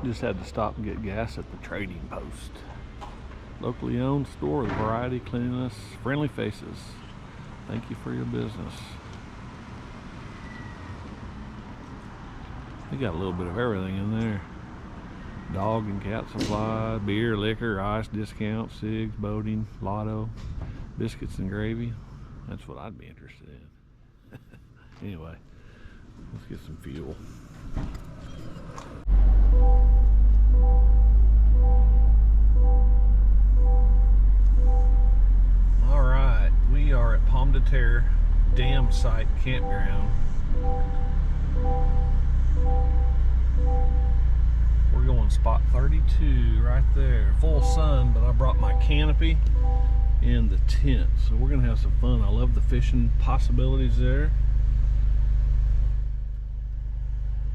Just had to stop and get gas at the trading post. Locally owned store with variety, cleanliness, friendly faces. Thank you for your business. They got a little bit of everything in there. Dog and cat supply, beer, liquor, ice, discount, cigs, boating, lotto, biscuits and gravy. That's what I'd be interested in. Anyway, let's get some fuel. All right, we are at Pomme de Terre Dam Site Campground. We're going spot 32 right there. Full sun, but I brought my canopy and the tent, so we're gonna have some fun. I love the fishing possibilities there.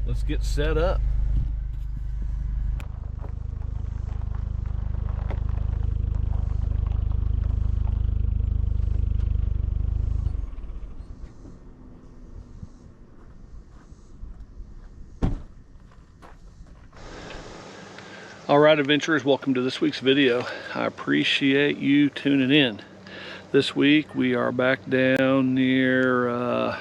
Let's get set up. All right, adventurers, welcome to this week's video. I appreciate you tuning in. This week we are back down near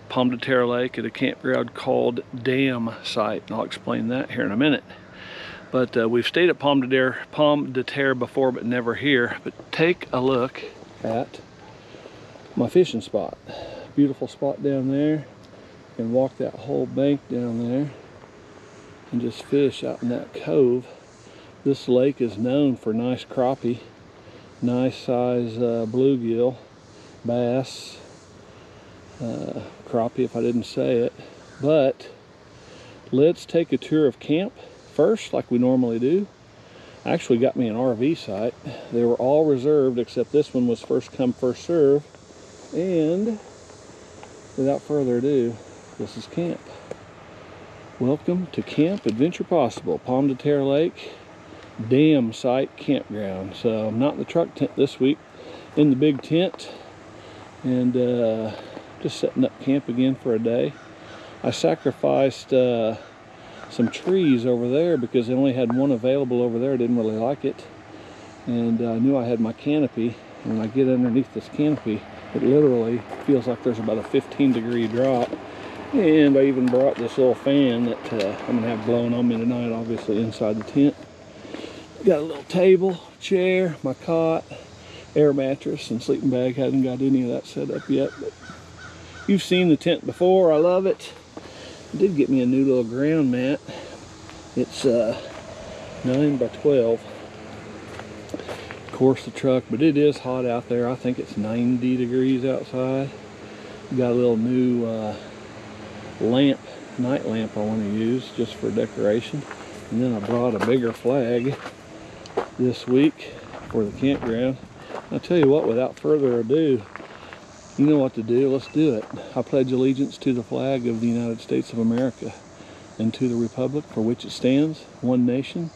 Pomme de Terre Lake at a campground called Dam Site, and I'll explain that here in a minute. But we've stayed at Pomme de Terre before, but never here. But take a look at my fishing spot. Beautiful spot down there. You can walk that whole bank down there and just fish out in that cove. This lake is known for nice crappie, nice size bluegill, bass, crappie if I didn't say it. But let's take a tour of camp first, like we normally do. I actually got me an RV site. They were all reserved except this one was first come first serve. And without further ado, this is camp. Welcome to Camp Adventure Possible, Pomme de Terre Lake Dam Site Campground. So I'm not in the truck tent this week, in the big tent, and just setting up camp again for a day. I sacrificed some trees over there because they only had one available over there. I didn't really like it, and I knew I had my canopy. And when I get underneath this canopy, it literally feels like there's about a 15-degree drop. And I even brought this little fan that I'm gonna have blowing on me tonight, obviously inside the tent. Got a little table, chair, my cot, air mattress, and sleeping bag. Hadn't got any of that set up yet, but you've seen the tent before. I love it. I did get me a new little ground mat. It's 9 by 12. Of course the truck, but it is hot out there. I think it's 90 degrees outside. Got a little new lamp, night lamp I want to use just for decoration. And then I brought a bigger flag this week for the campground. I'll tell you what, without further ado, you know what to do. Let's do it. I pledge allegiance to the flag of the United States of America and to the republic for which it stands, one nation,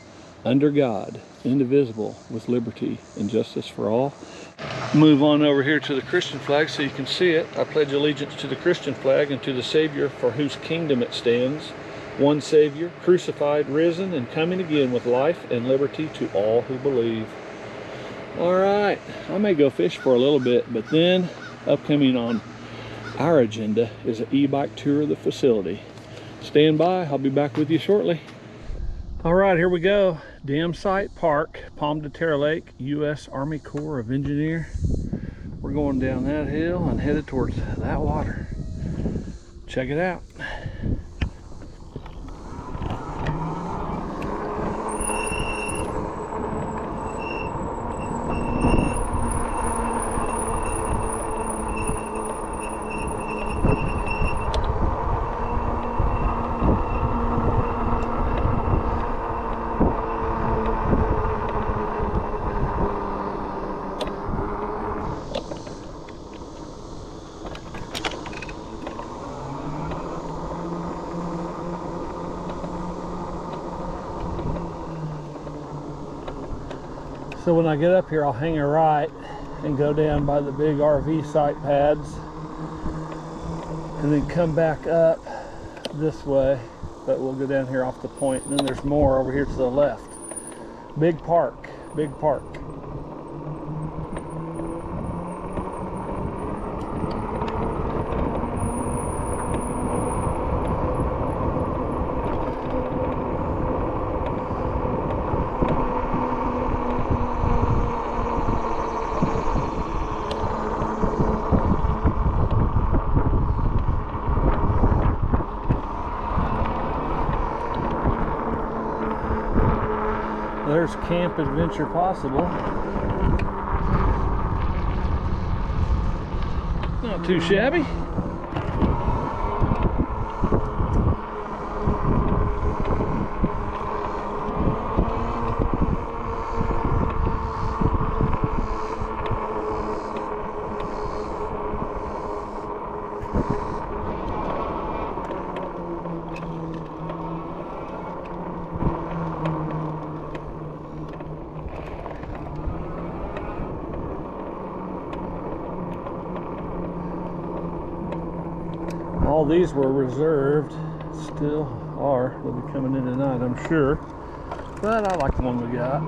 under God, indivisible, with liberty and justice for all. Move on over here to the Christian flag so you can see it. I pledge allegiance to the Christian flag and to the Savior for whose kingdom it stands, one Savior, crucified, risen, and coming again with life and liberty to all who believe. All right, I may go fish for a little bit, but then upcoming on our agenda is an e-bike tour of the facility. Stand by, I'll be back with you shortly. All right, here we go. Dam Site Park, Pomme de Terre Lake, U.S. Army Corps of Engineers. We're going down that hill and headed towards that water. Check it out. So when I get up here, I'll hang a right and go down by the big RV site pads and then come back up this way, but we'll go down here off the point, and then there's more over here to the left. Big park, big park. There's Camp Adventure Possible. Not too shabby. All these were reserved, still are. They'll be coming in tonight, I'm sure. But I like the one we got.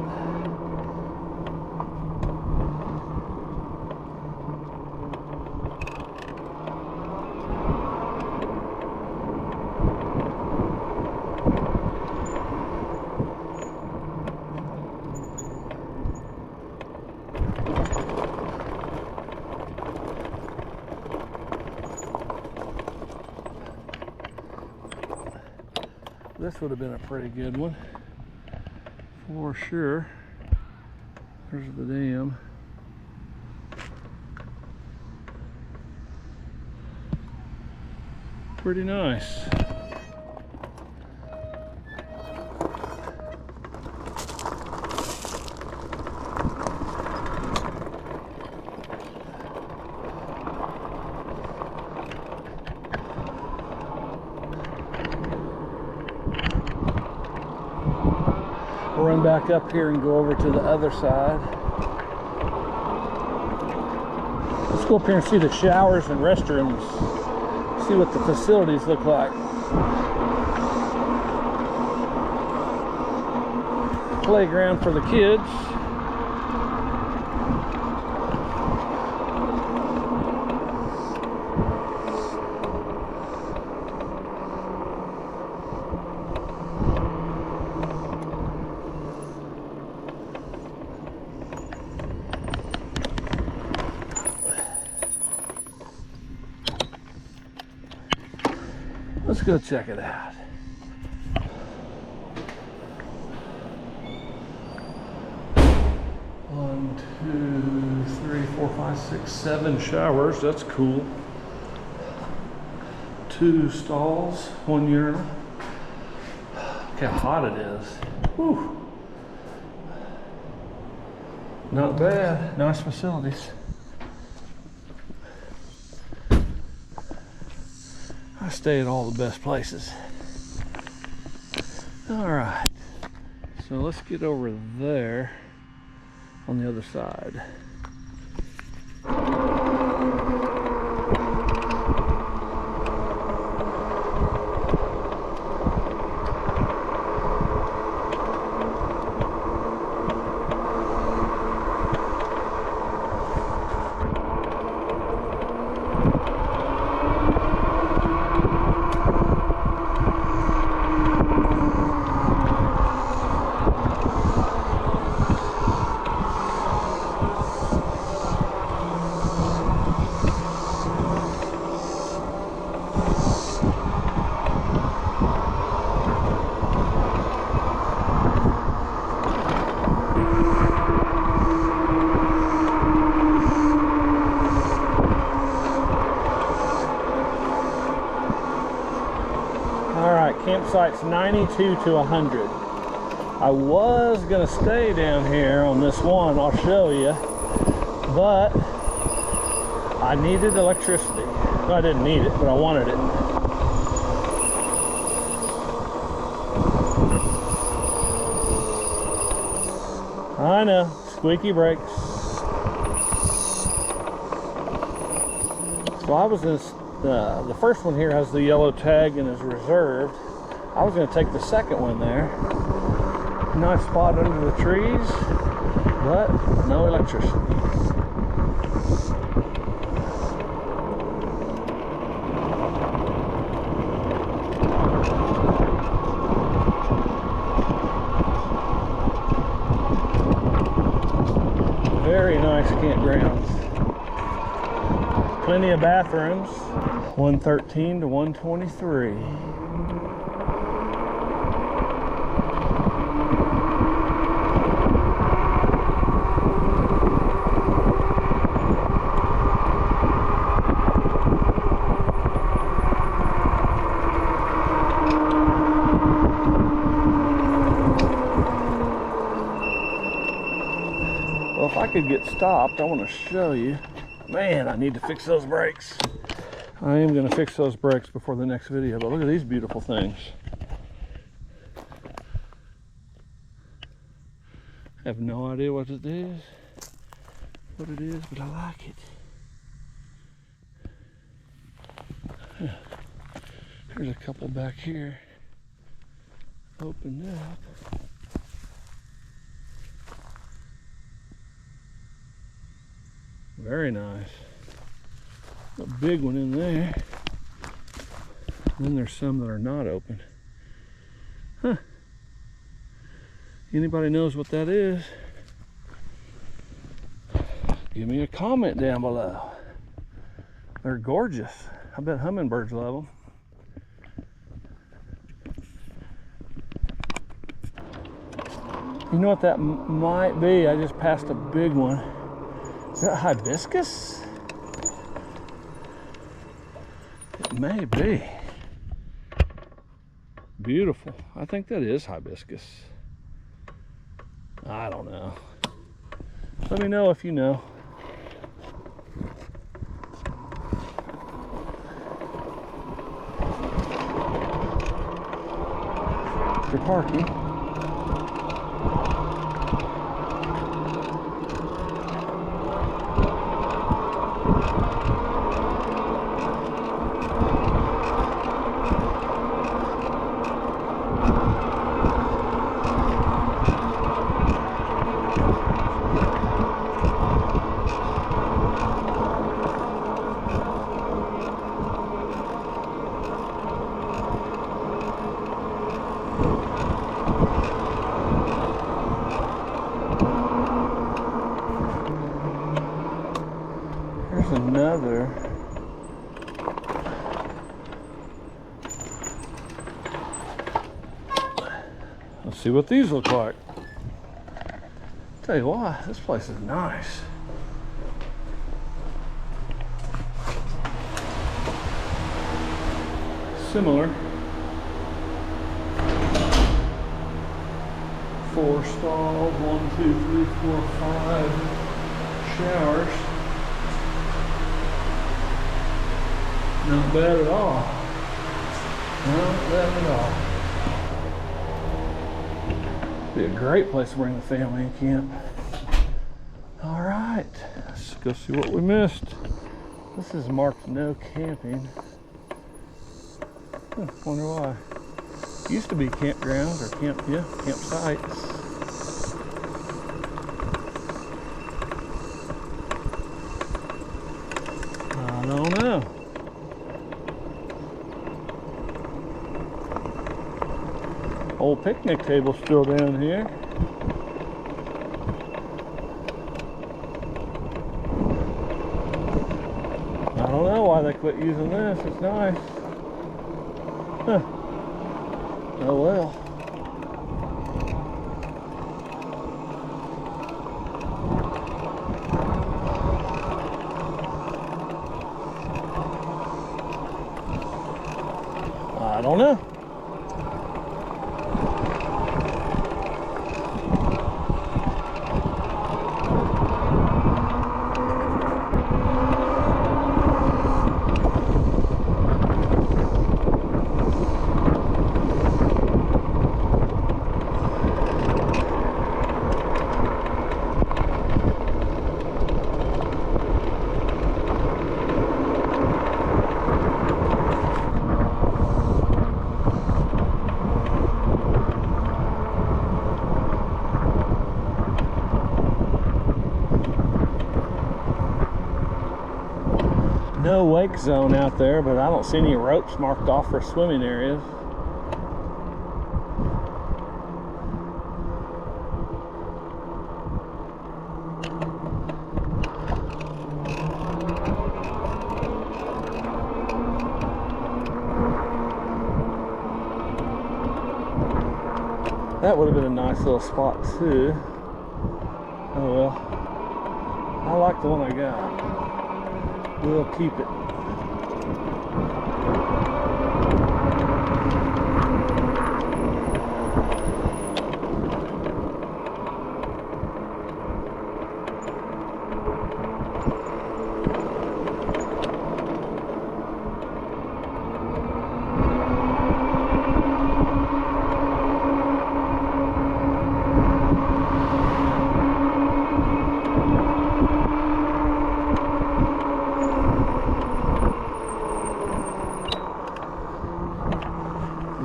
This would have been a pretty good one, for sure. There's the dam. Pretty nice. We'll run back up here and go over to the other side. Let's go up here and see the showers and restrooms. See what the facilities look like. Playground for the kids. Let's go check it out. One, two, three, four, five, six, 7 showers. That's cool. 2 stalls, 1 urinal. Look how hot it is. Whew. Not bad. Nice facilities. I stay at all the best places. All right, so let's get over there on the other side. Campsite's 92 to 100. I was gonna stay down here on this one, I'll show you, but I needed electricity. Well, I didn't need it, but I wanted it. I know, squeaky brakes. So I was The first one here has the yellow tag and is reserved. I was going to take the second one there. Nice spot under the trees, but no electricity. Very nice campgrounds. Plenty of bathrooms. 113 to 123. Well, if I could get stopped, I want to show you. Man, I need to fix those brakes. I am going to fix those brakes before the next video, but look at these beautiful things. I have no idea what it is, but I like it. There's a couple back here. Opened up. Very nice. A big one in there. And then there's some that are not open. Huh. Anybody knows what that is? Give me a comment down below. They're gorgeous. I bet hummingbirds love them. You know what that might be? I just passed a big one. Is that hibiscus? It may be. Beautiful. I think that is hibiscus. I don't know. Let me know if you know. For parking. Another. Let's see what these look like. Tell you what, this place is nice. Similar. 4 stalls, 1, 2, 3, 4, 5 showers. Not bad at all. Not bad at all. Be a great place to bring the family and camp. All right, let's go see what we missed. This is marked no camping. Wonder why. Used to be campgrounds or campsites. I don't know. Old picnic table still down here. I don't know why they quit using this. It's nice. Huh. Oh well. I don't know. No wake zone out there, but I don't see any ropes marked off for swimming areas. That would have been a nice little spot too. Oh well. I like the one I got. We'll keep it.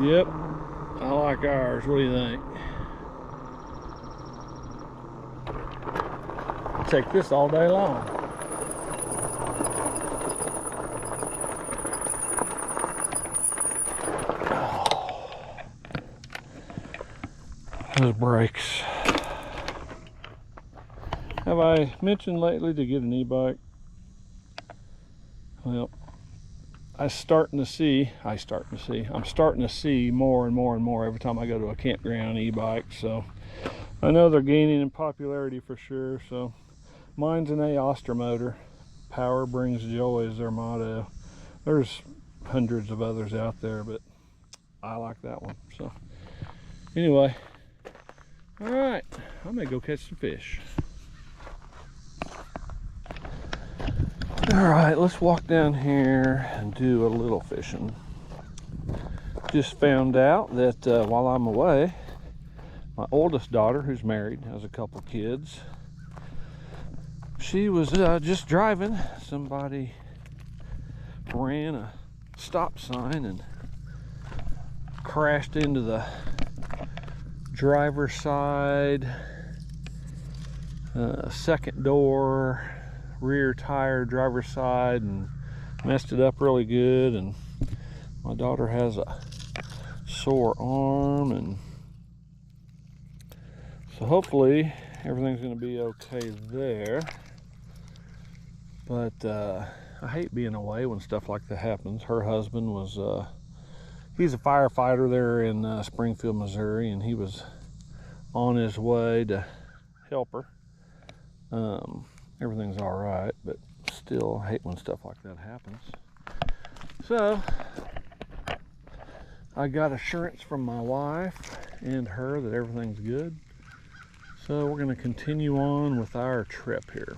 Yep, I like ours. What do you think? I'll take this all day long. Oh, those brakes. Have I mentioned lately to get an e-bike? Well, I'm starting to see more and more and more every time I go to a campground e-bike. So I know they're gaining in popularity for sure. So mine's an Aoster motor. Power brings joy is their motto. There's hundreds of others out there, but I like that one. So anyway, all right, I'm gonna go catch some fish. All right, let's walk down here and do a little fishing. Just found out that while I'm away, my oldest daughter, who's married, has a couple kids, she was just driving. Somebody ran a stop sign and crashed into the driver's side, second door, rear tire, driver's side, and messed it up really good. And my daughter has a sore arm, and so hopefully everything's going to be okay there. But I hate being away when stuff like that happens. Her husband was he's a firefighter there in Springfield, Missouri, and he was on his way to help her. Everything's all right, but still I hate when stuff like that happens. So I got assurance from my wife and her that everything's good. So we're going to continue on with our trip here.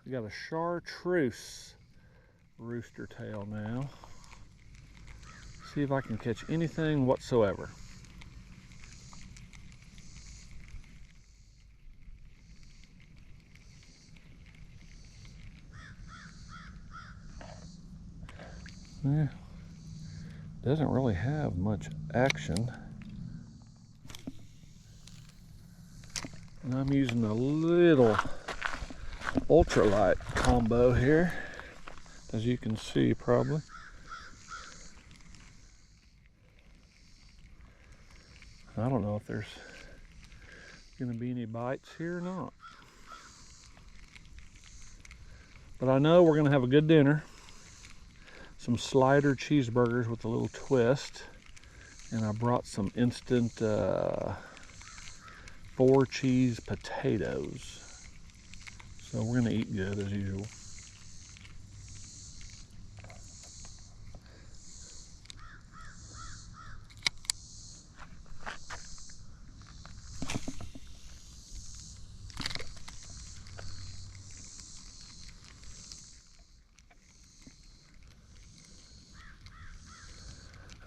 We got a chartreuse rooster tail now. See if I can catch anything whatsoever. Yeah, doesn't really have much action. And I'm using a little ultralight combo here, as you can see probably. I don't know if there's going to be any bites here or not. But I know we're going to have a good dinner. Some slider cheeseburgers with a little twist. And I brought some instant 4-cheese potatoes. So we're going to eat good as usual.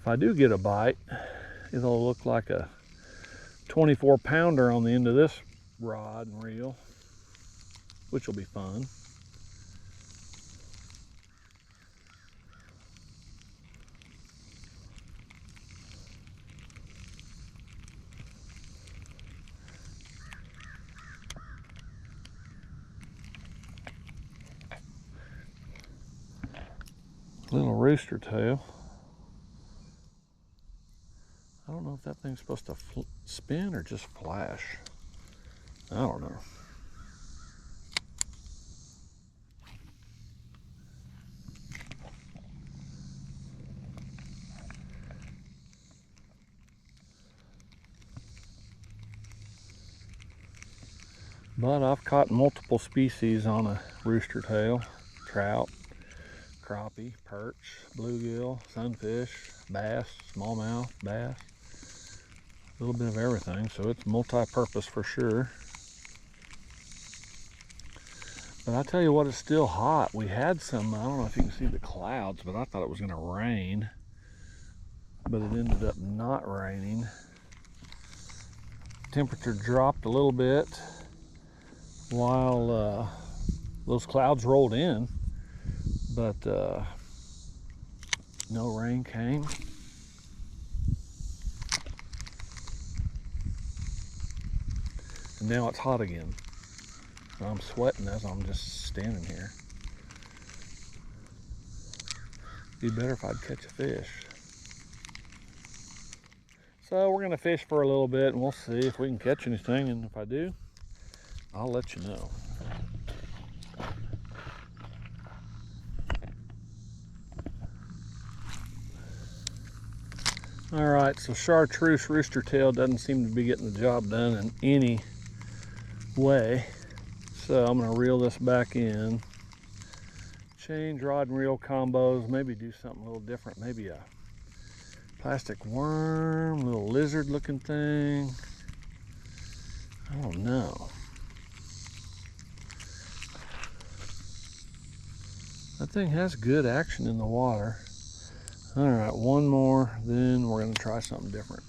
If I do get a bite, it'll look like a 24-pounder on the end of this rod and reel, which will be fun. Little rooster tail. I don't know if that thing's supposed to spin or just flash. I don't know. But I've caught multiple species on a rooster tail. Trout, crappie, perch, bluegill, sunfish, bass, smallmouth, bass. A little bit of everything, so it's multi-purpose for sure. But I tell you what, it's still hot. We had some, I don't know if you can see the clouds, but I thought it was gonna rain. But it ended up not raining. Temperature dropped a little bit while those clouds rolled in, but no rain came. And now it's hot again. I'm sweating as I'm just standing here. Be better if I'd catch a fish. So we're gonna fish for a little bit and we'll see if we can catch anything, and if I do, I'll let you know. All right, so chartreuse rooster tail doesn't seem to be getting the job done in any way. So I'm gonna reel this back in. Change rod and reel combos, maybe do something a little different. Maybe a plastic worm, little lizard looking thing. I don't know. That thing has good action in the water. All right, one more, then we're gonna try something different.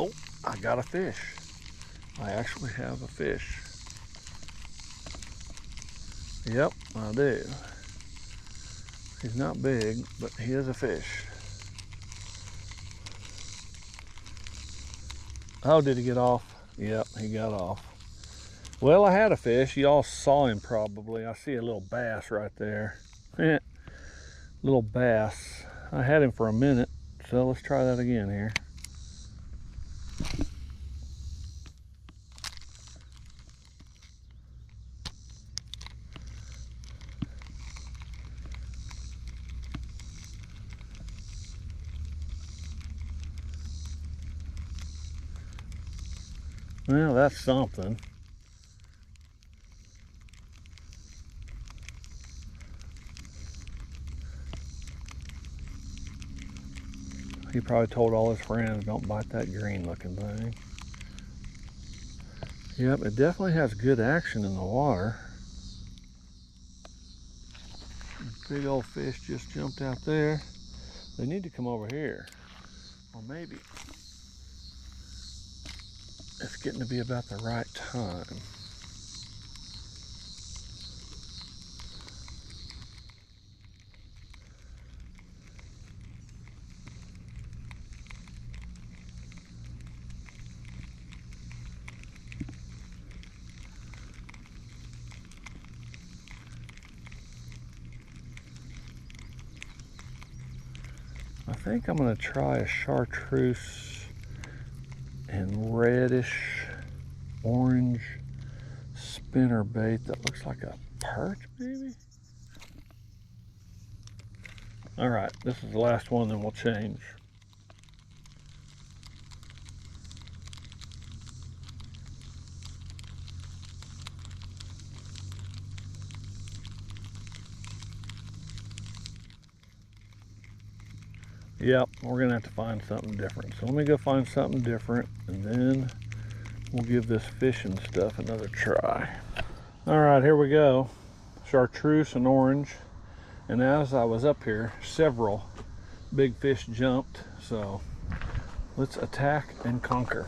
Oh, I got a fish. I actually have a fish. Yep, I do. He's not big, but he is a fish. Oh, did he get off? Yep, he got off. Well, I had a fish. Y'all saw him probably. I see a little bass right there. Little bass. I had him for a minute, so let's try that again here. Well, that's something. He probably told all his friends, don't bite that green looking thing. Yep, it definitely has good action in the water. Big old fish just jumped out there. They need to come over here. Or maybe it's getting to be about the right time. I think I'm gonna try a chartreuse and reddish orange spinner bait that looks like a perch maybe? All right, this is the last one, then we'll change. Yep, we're gonna have to find something different. So let me go find something different and then we'll give this fishing stuff another try. All right, here we go. Chartreuse and orange. And as I was up here, several big fish jumped. So let's attack and conquer.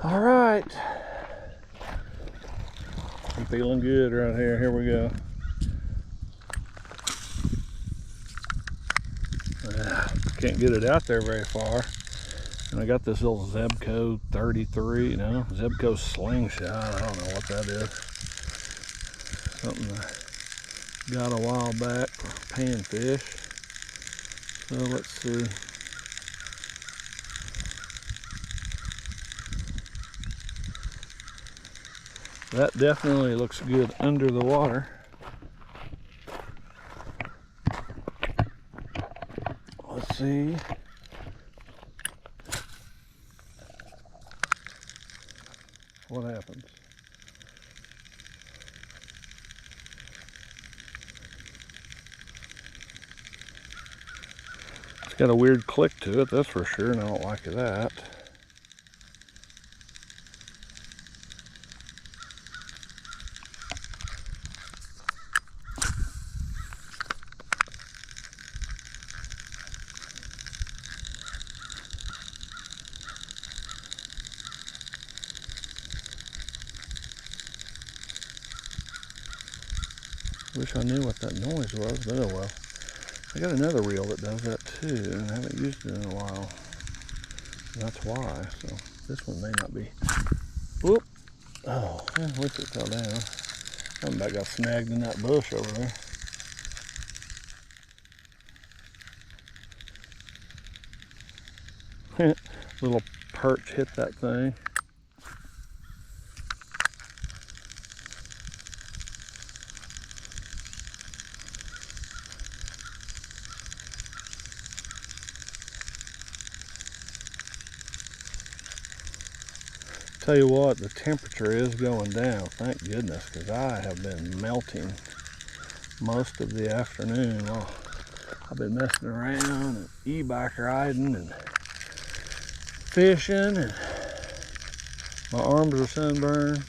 All right. feeling good right here. Here we go. Can't get it out there very far. And I got this little Zebco 33, Zebco slingshot. I don't know what that is. Something I got a while back for panfish. So let's see. That definitely looks good under the water. Let's see. What happens? It's got a weird click to it, that's for sure, and I don't like that. Wish I knew what that noise was, but oh well. I got another reel that does that too, and I haven't used it in a while. That's why, so this one may not be. Whoop! Oh, I wish it fell down. Something about got snagged in that bush over there. Little perch hit that thing. Tell you what, the temperature is going down, thank goodness, because I have been melting most of the afternoon. Well, I've been messing around and e-bike riding and fishing, and my arms are sunburned.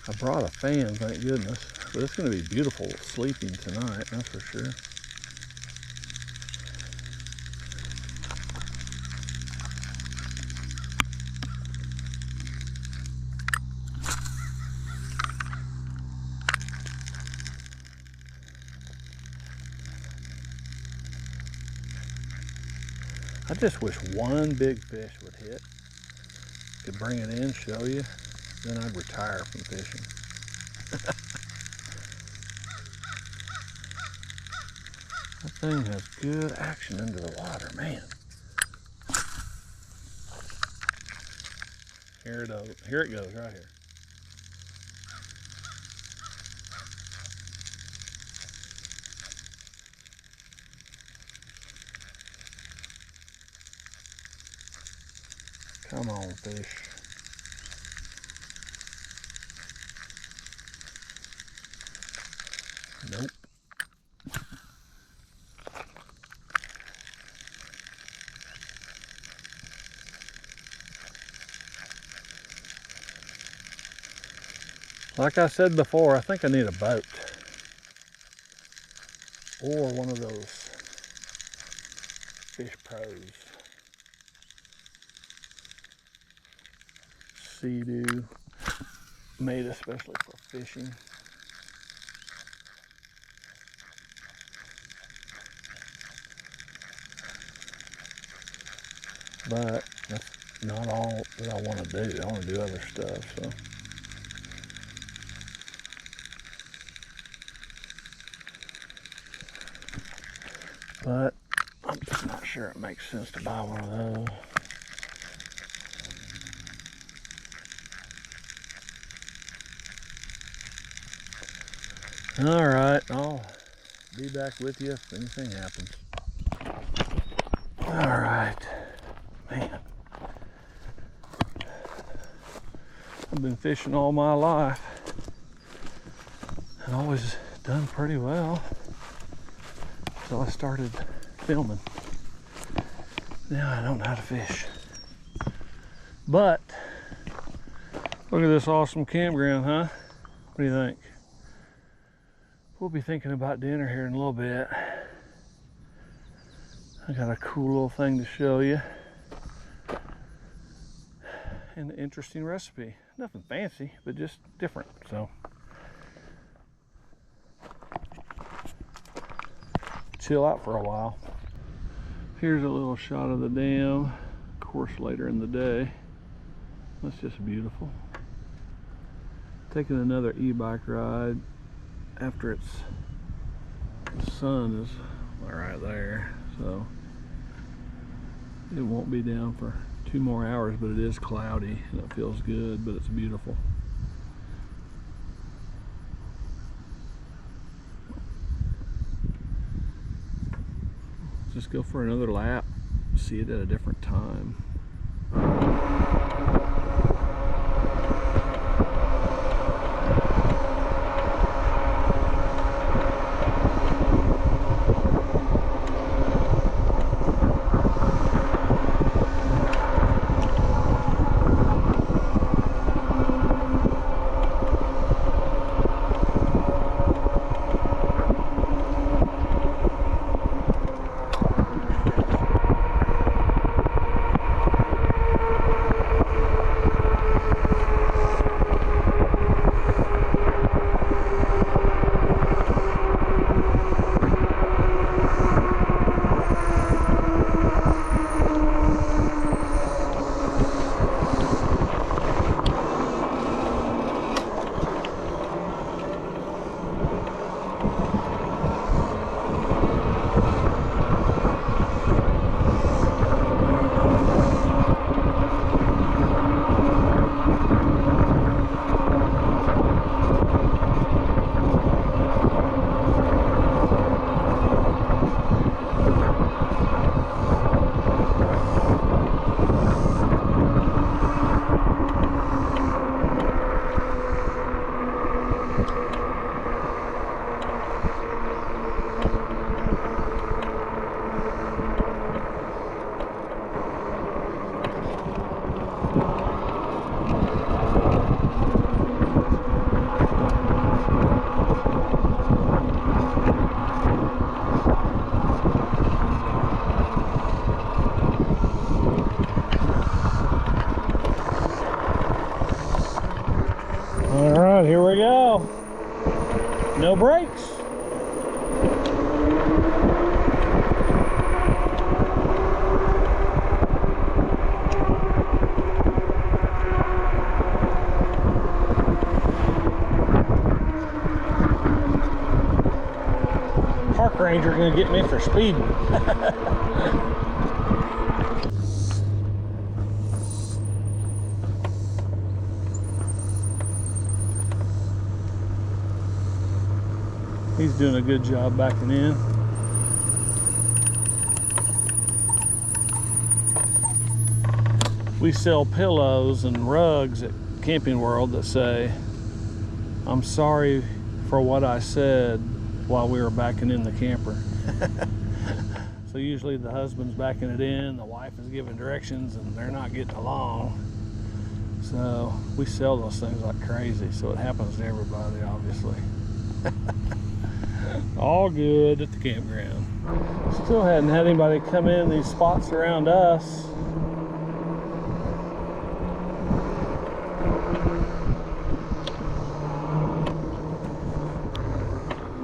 I brought a fan, thank goodness, but it's going to be beautiful sleeping tonight, that's for sure. I just wish one big fish would hit. Could bring it in, show you, then I'd retire from fishing. That thing has good action into the water, man. Here it goes, right here. Come on, fish. Nope. Like I said before, I think I need a boat. Or one of those Fish Pros. Sea-Doo, made especially for fishing. But that's not all that I want to do. I want to do other stuff, so. But I'm just not sure it makes sense to buy one of those. All right, I'll be back with you if anything happens. All right, man. I've been fishing all my life and always done pretty well until I started filming. Now I don't know how to fish. But look at this awesome campground, huh? What do you think? We'll be thinking about dinner here in a little bit. I got a cool little thing to show you. And an interesting recipe. nothing fancy, but just different. So chill out for a while. Here's a little shot of the dam, of course later in the day. That's just beautiful. Taking another e-bike ride after the sun is right there, so it won't be down for 2 more hours, but it is cloudy and it feels good, but it's beautiful. Just go for another lap, see it at a different time. Here we go. No brakes. Park ranger gonna get me for speeding. He's doing a good job backing in. We sell pillows and rugs at Camping World that say, "I'm sorry for what I said," while we were backing in the camper. So usually the husband's backing it in, the wife is giving directions, and they're not getting along. So we sell those things like crazy, so it happens to everybody, obviously. All good at the campground. Still hadn't had anybody come in these spots around us.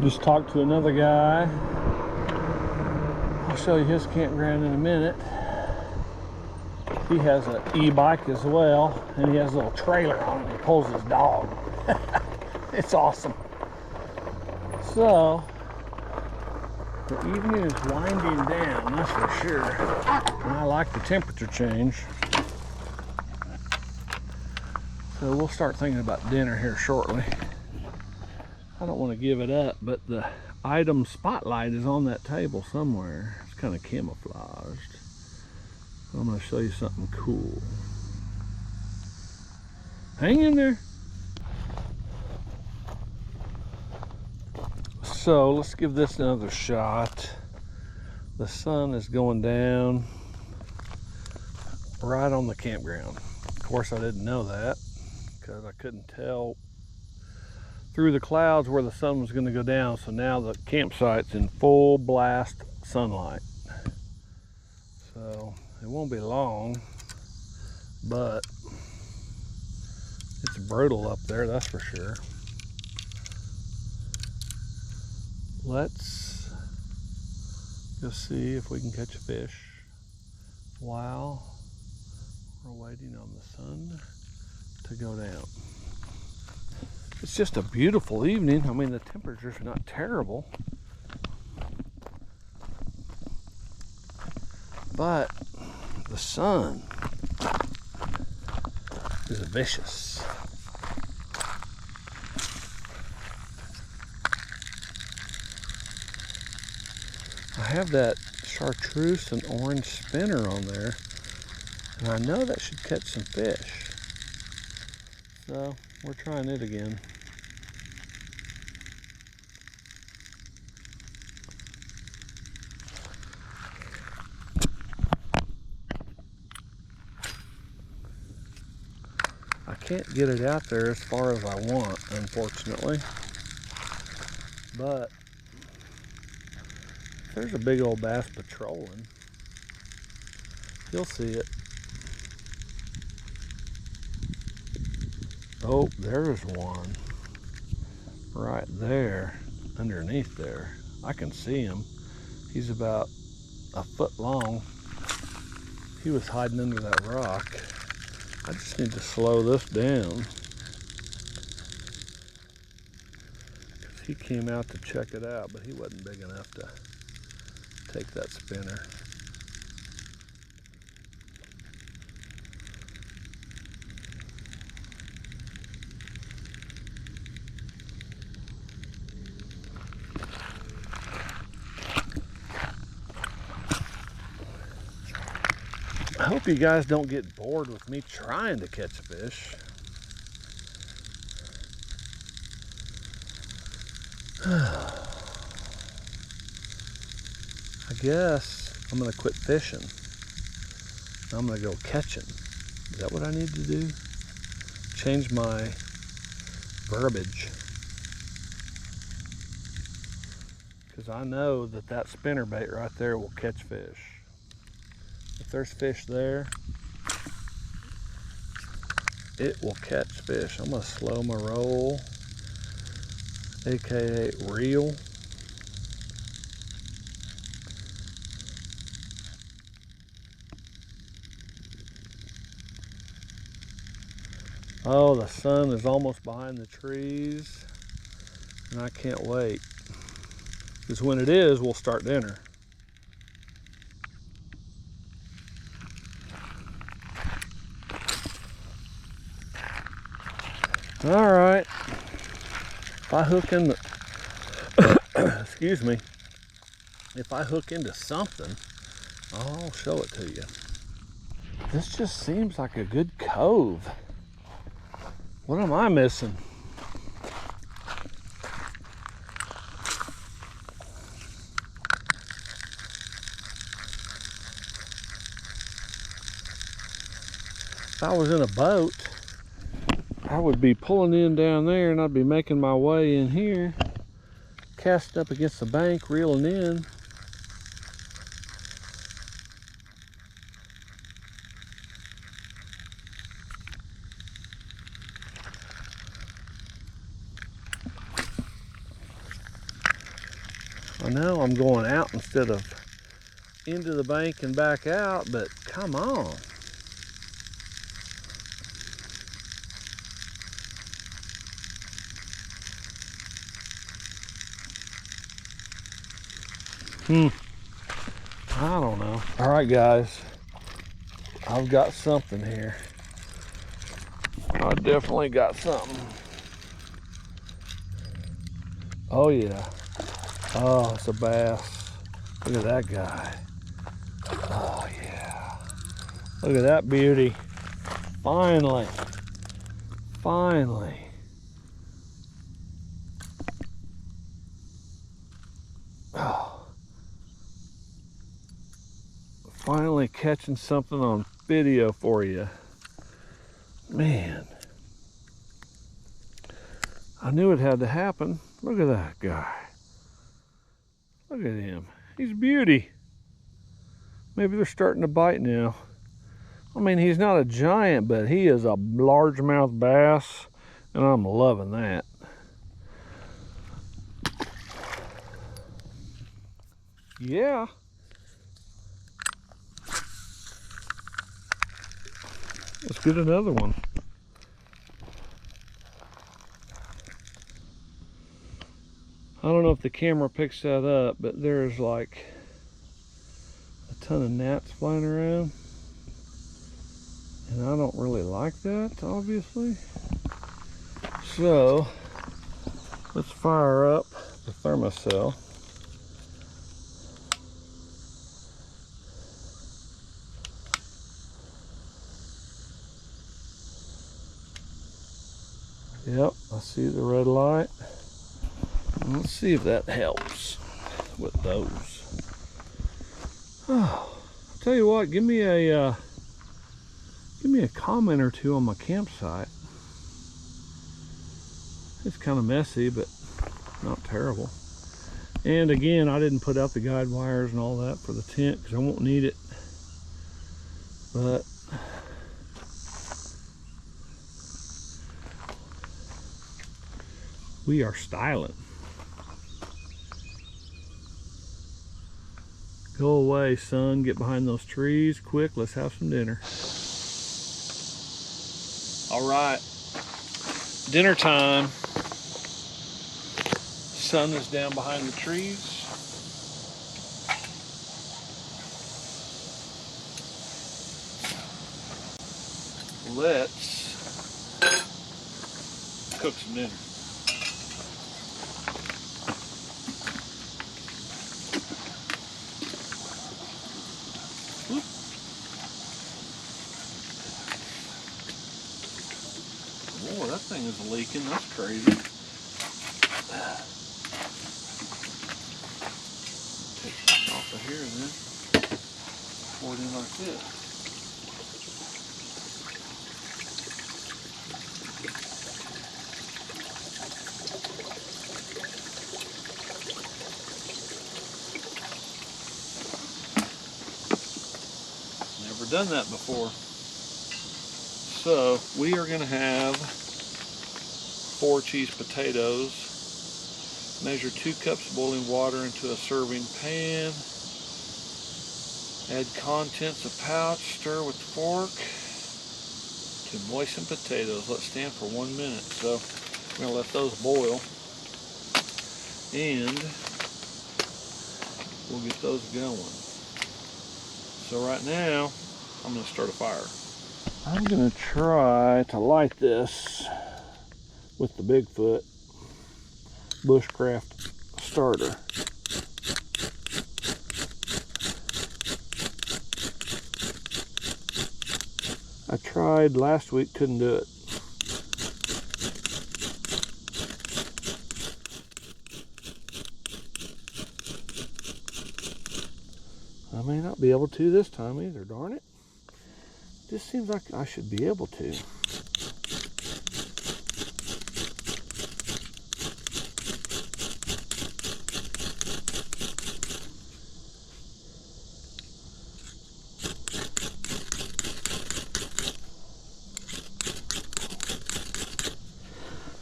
Just talked to another guy. I'll show you his campground in a minute. He has an e-bike as well, and he has a little trailer on it. He pulls his dog. It's awesome. So, the evening is winding down, that's for sure. And I like the temperature change. So we'll start thinking about dinner here shortly. I don't want to give it up, but the item spotlight is on that table somewhere. It's kind of camouflaged. I'm going to show you something cool. Hang in there. So let's give this another shot. The sun is going down right on the campground. Of course I didn't know that because I couldn't tell through the clouds where the sun was going to go down. So now the campsite's in full blast sunlight. So it won't be long, but It's brutal up there, that's for sure. Let's just see if we can catch a fish while we're waiting on the sun to go down. It's just a beautiful evening. I mean, the temperature's not terrible, but the sun is vicious. I have that chartreuse and orange spinner on there, and I know that should catch some fish. So we're trying it again. I can't get it out there as far as I want, unfortunately. But there's a big old bass patrolling. You'll see it. Oh, there's one right there, underneath there. I can see him. He's about a foot long. He was hiding under that rock. I just need to slow this down. He came out to check it out, but he wasn't big enough to take that spinner. I hope you guys don't get bored with me trying to catch a fish. I guess I'm gonna quit fishing. I'm gonna go catching. Is that what I need to do? Change my verbiage. Because I know that that spinnerbait right there will catch fish. If there's fish there, it will catch fish. I'm gonna slow my roll, aka reel. Oh, the sun is almost behind the trees, and I can't wait. Because when it is, we'll start dinner. All right. If I hook in the, excuse me, if I hook into something, I'll show it to you. This just seems like a good cove. What am I missing? If I was in a boat, I would be pulling in down there and I'd be making my way in here, casting up against the bank, reeling in. I know I'm going out instead of into the bank and back out, but come on. I don't know. All right, guys, I've got something here. I definitely got something. Oh yeah. Oh, it's a bass. Look at that guy. Oh yeah. Look at that beauty. Finally. Finally. Oh. Finally catching something on video for you. Man. I knew it had to happen. Look at that guy. Look at him. He's a beauty. Maybe they're starting to bite now. I mean, he's not a giant, but he is a largemouth bass, and I'm loving that. Yeah. Let's get another one. I don't know if the camera picks that up, but there's like a ton of gnats flying around. And I don't really like that, obviously. So, let's fire up the thermocell. Yep, I see the red light. Let's see if that helps with those. Oh, I'll tell you what, give me a comment or two on my campsite. It's kind of messy, but not terrible. And again, I didn't put out the guide wires and all that for the tent because I won't need it. But we are styling. Go away, son. Get behind those trees. Quick, let's have some dinner. All right. Dinner time. Sun is down behind the trees. Let's cook some dinner. Whoop. Boy, that thing is leaking. That's crazy. Take this off of here and then pour it in like this. Never done that before. So we are going to have 4 cheese potatoes. Measure 2 cups of boiling water into a serving pan. Add contents of pouch. Stir with the fork to moisten potatoes. Let stand for 1 minute. So we're going to let those boil. And we'll get those going. So right now, I'm going to start a fire. I'm going to try to light this with the Bigfoot bushcraft starter. I tried last week, couldn't do it. I may not be able to this time either, darn it. Just seems like I should be able to.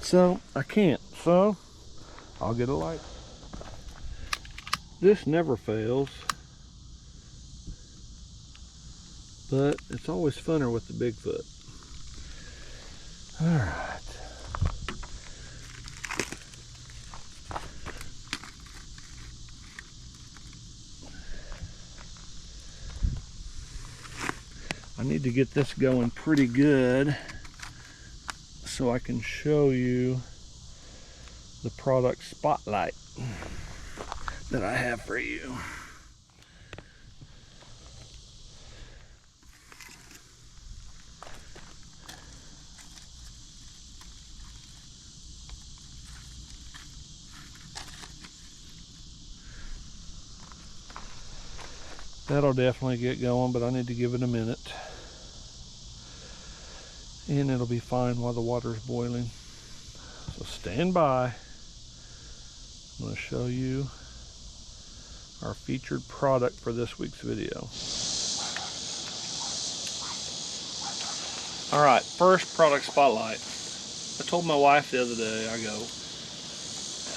So I can't, so I'll get a light. This never fails, but it's always funner with the Bigfoot. All right. I need to get this going pretty good so I can show you the product spotlight that I have for you. That'll definitely get going, but I need to give it a minute. And it'll be fine while the water's boiling. So stand by. I'm going to show you our featured product for this week's video. All right, first product spotlight. I told my wife the other day, I go,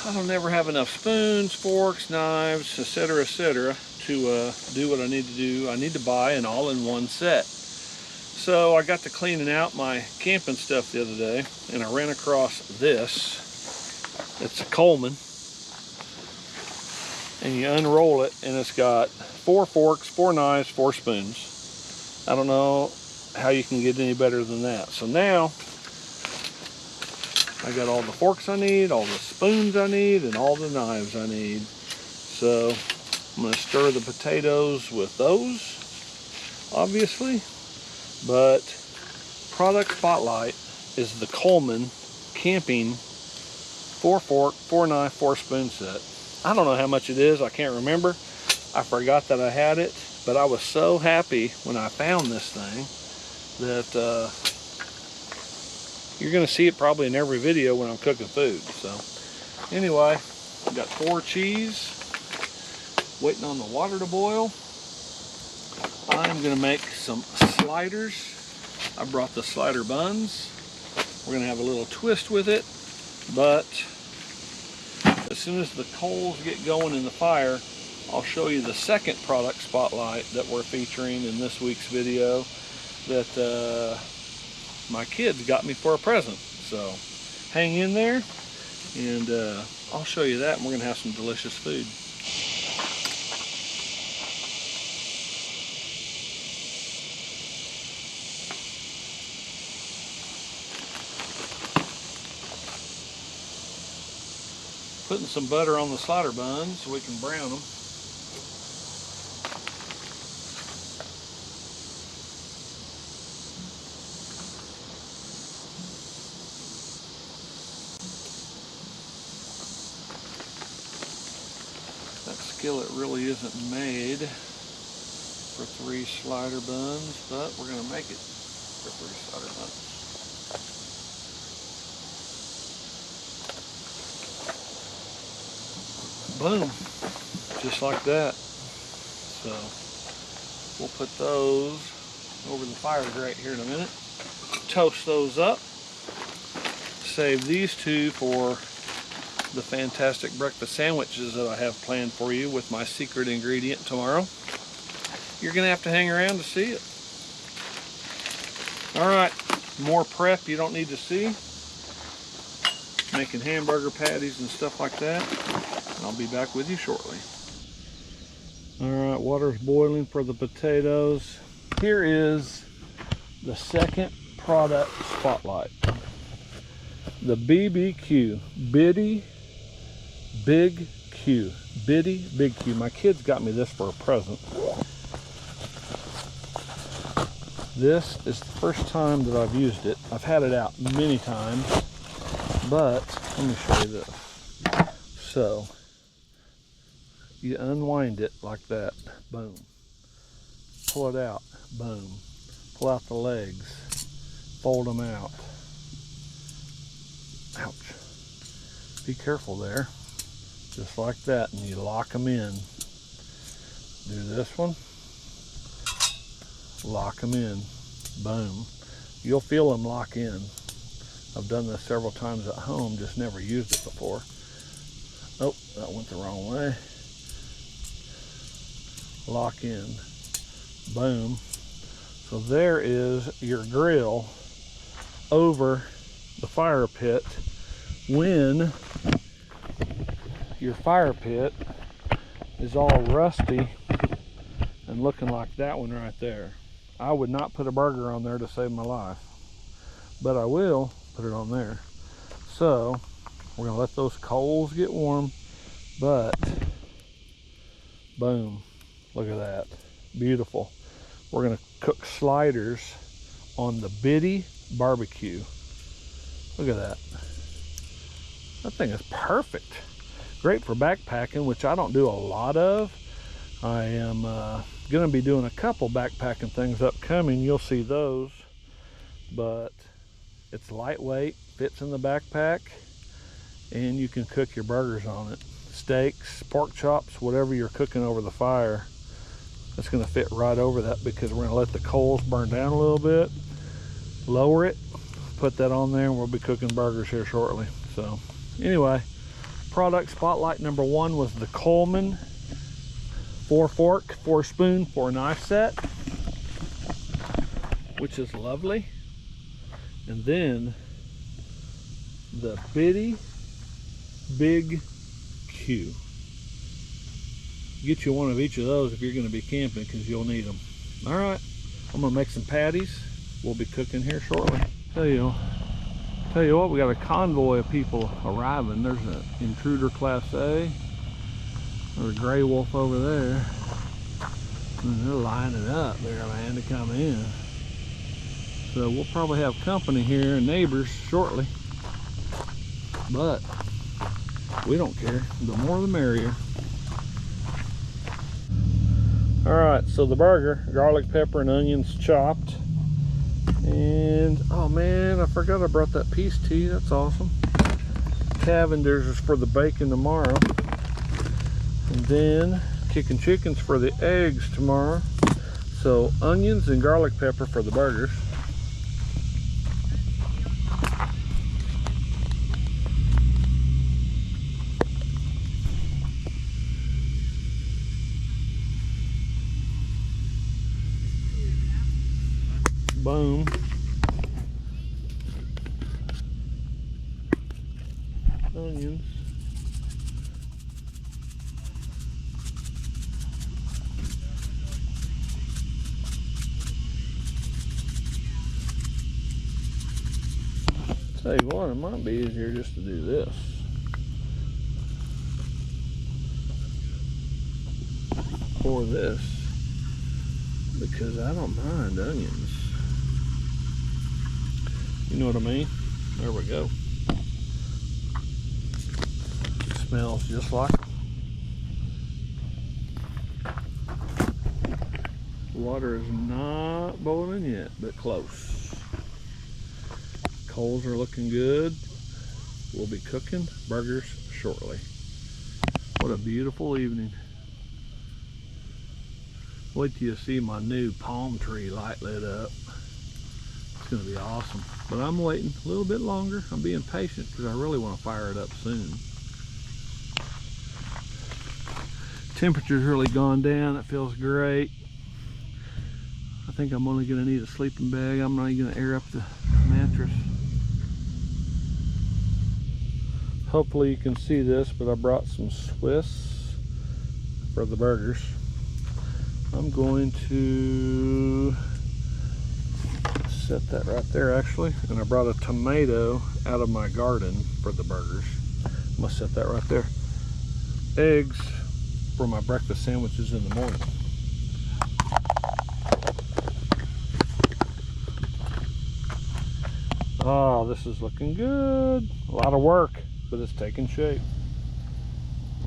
I don't never have enough spoons, forks, knives, etc., to do what I need to do. I need to buy an all-in-one set. So I got to cleaning out my camping stuff the other day, and I ran across this. It's a Coleman, and you unroll it, and it's got 4 forks, 4 knives, 4 spoons. I don't know how you can get any better than that. So now I got all the forks I need, all the spoons I need, and all the knives I need. So I'm going to stir the potatoes with those, obviously. But product spotlight is the Coleman camping 4 fork, 4 knife, 4 spoon set. I don't know how much it is. I can't remember. I forgot that I had it, but I was so happy when I found this thing that you're going to see it probably in every video when I'm cooking food. So anyway, we got 4 cheese, waiting on the water to boil. I'm going to make some sliders. I brought the slider buns. We're going to have a little twist with it, but as soon as the coals get going in the fire, I'll show you the second product spotlight that we're featuring in this week's video that my kids got me for a present. So hang in there, and I'll show you that, and we're going to have some delicious food. Putting some butter on the slider buns so we can brown them. That skillet really isn't made for 3 slider buns, but we're going to make it for 3 slider buns. Boom, just like that. So we'll put those over the fire grate here in a minute. Toast those up. Save these 2 for the fantastic breakfast sandwiches that I have planned for you with my secret ingredient tomorrow. You're gonna have to hang around to see it. All right, more prep you don't need to see. Making hamburger patties and stuff like that. I'll be back with you shortly. All right, water's boiling for the potatoes. Here is the second product spotlight. The BBQ, Bitty Big Q. Bitty Big Q. My kids got me this for a present. This is the first time that I've used it. I've had it out many times, but let me show you this. So you unwind it like that, boom. Pull it out, boom. Pull out the legs, fold them out. Ouch. Be careful there. Just like that, and you lock them in. Do this one. Lock them in, boom. You'll feel them lock in. I've done this several times at home, just never used it before. Oh, that went the wrong way. Lock in, boom. So there is your grill over the fire pit when your fire pit is all rusty and looking like that one right there. I would not put a burger on there to save my life, but I will put it on there. So we're gonna let those coals get warm, but boom, look at that, beautiful. We're gonna cook sliders on the Bitty barbecue. Look at that. That thing is perfect. Great for backpacking, which I don't do a lot of. I am gonna be doing a couple backpacking things upcoming. You'll see those, but it's lightweight, fits in the backpack, and you can cook your burgers on it. Steaks, pork chops, whatever you're cooking over the fire, it's gonna fit right over that because we're gonna let the coals burn down a little bit. lower it, put that on there, and we'll be cooking burgers here shortly. So anyway, product spotlight number 1 was the Coleman 4 fork, 4 spoon, 4 knife set, which is lovely. And then the bitty big Q. Get you one of each of those if you're going to be camping, because you'll need them. All right, I'm going to make some patties. We'll be cooking here shortly. Tell you what, we got a convoy of people arriving. There's an intruder class A. There's a gray wolf over there. And they're lining up there, man, to come in. So we'll probably have company here and neighbors shortly. But we don't care. The more the merrier. All right, so the burger, garlic, pepper, and onions chopped. And, oh man, I forgot I brought that piece to you. That's awesome. Cavender's is for the bacon tomorrow. And then kicking chickens for the eggs tomorrow. So onions and garlic pepper for the burgers. Boom. Onions. Tell you what, it might be easier just to do this. Or this. Because I don't mind onions. You know what I mean? There we go. It smells just like water is not boiling yet, but close. Coals are looking good. We'll be cooking burgers shortly. What a beautiful evening. Wait till you see my new palm tree light lit up. It's gonna be awesome. But I'm waiting a little bit longer. I'm being patient because I really want to fire it up soon. Temperature's really gone down. It feels great. I think I'm only gonna need a sleeping bag. I'm not even gonna air up the mattress. Hopefully you can see this, but I brought some Swiss for the burgers. I'm going to set that right there actually, and I brought a tomato out of my garden for the burgers. I'm gonna set that right there. Eggs for my breakfast sandwiches in the morning. Oh, this is looking good. A lot of work, but it's taking shape.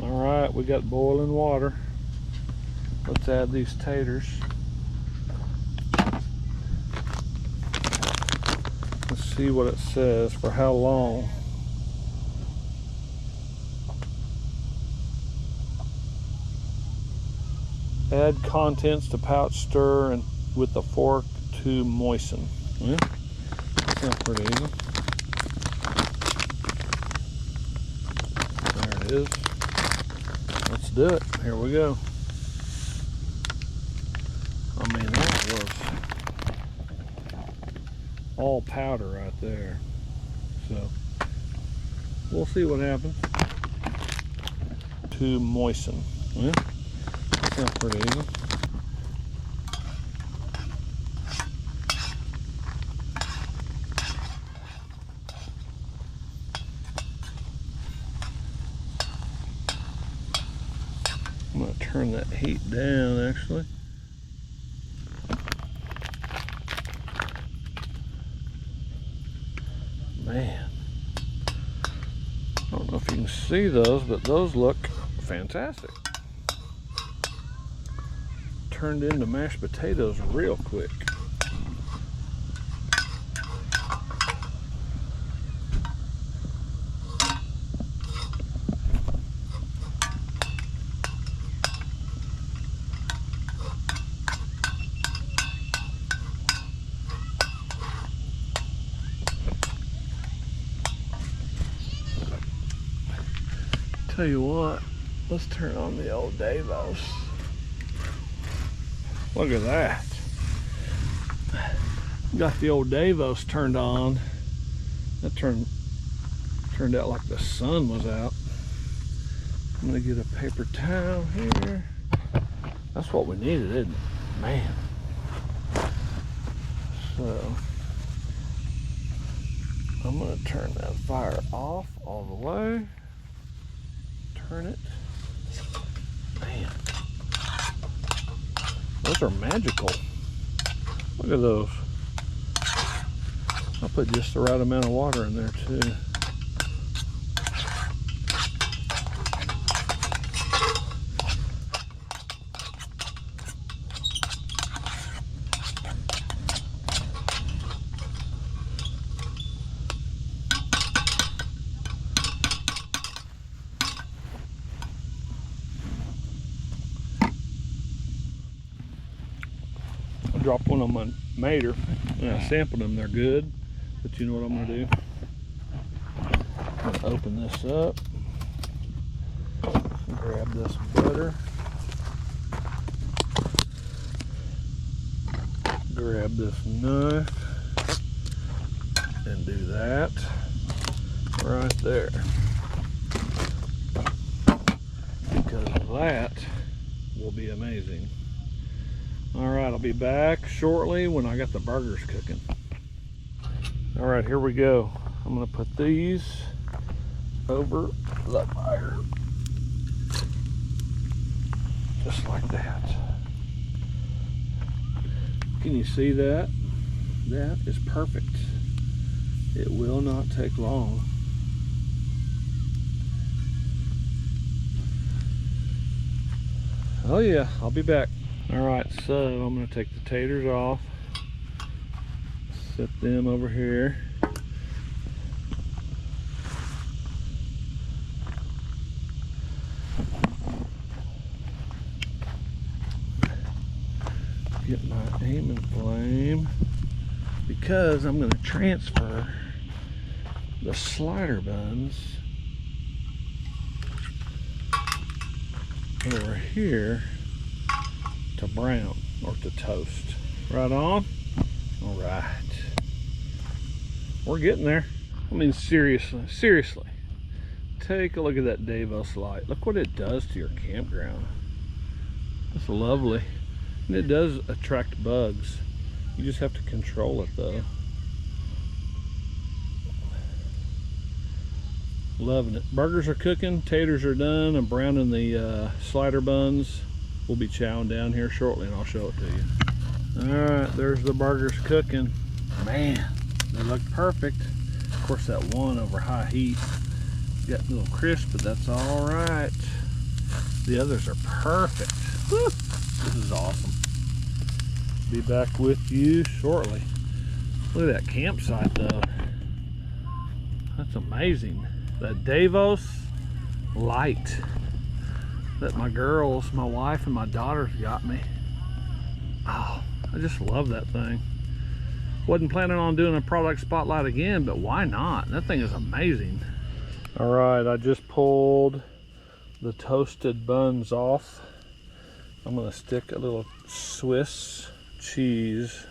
All right, we got boiling water. Let's add these taters. Let's see what it says for how long. Add contents to pouch, stir and with a fork to moisten. Yeah, sounds pretty easy. There it is. Let's do it. Here we go. I mean, that was all powder right there. So we'll see what happens. To moisten. Yeah, sounds pretty easy. I'm going to turn that heat down actually. Man, I don't know if you can see those, but those look fantastic. Turned into mashed potatoes real quick. Tell you what, let's turn on the old Davos. Look at that. Got the old Davos turned on. That turned out like the sun was out. I'm gonna get a paper towel here. That's what we needed, isn't it? Man. So I'm gonna turn that fire off all the way. Turn it. Man. Those are magical. Look at those. I'll put just the right amount of water in there too. I dropped one on my mater and I sampled them. They're good. But you know what I'm gonna do? I'm gonna open this up, grab this butter, grab this knife, and do that right there. Because that will be amazing. All right, I'll be back shortly when I got the burgers cooking. All right, here we go. I'm gonna put these over the fire. Just like that. Can you see that? That is perfect. It will not take long. Oh yeah, I'll be back. All right, so I'm gonna take the taters off. Set them over here. Get my aiming flame because I'm going to transfer the slider buns over here to brown or to toast. Right on. All right. We're getting there. I mean, seriously, take a look at that Davos light. Look what it does to your campground. It's lovely. And it does attract bugs. You just have to control it though. Loving it. Burgers are cooking, taters are done. I'm browning the slider buns. We'll be chowing down here shortly and I'll show it to you. All right, there's the burgers cooking. Man, they look perfect. Of course, that one over high heat got a little crisp, but that's all right. The others are perfect. Woo, this is awesome. Be back with you shortly. Look at that campsite though. That's amazing. That Davos light that my girls, my wife and my daughters got me. Oh, I just love that thing. Wasn't planning on doing a product spotlight again, but why not? That thing is amazing. All right, I just pulled the toasted buns off. I'm gonna stick a little Swiss cheese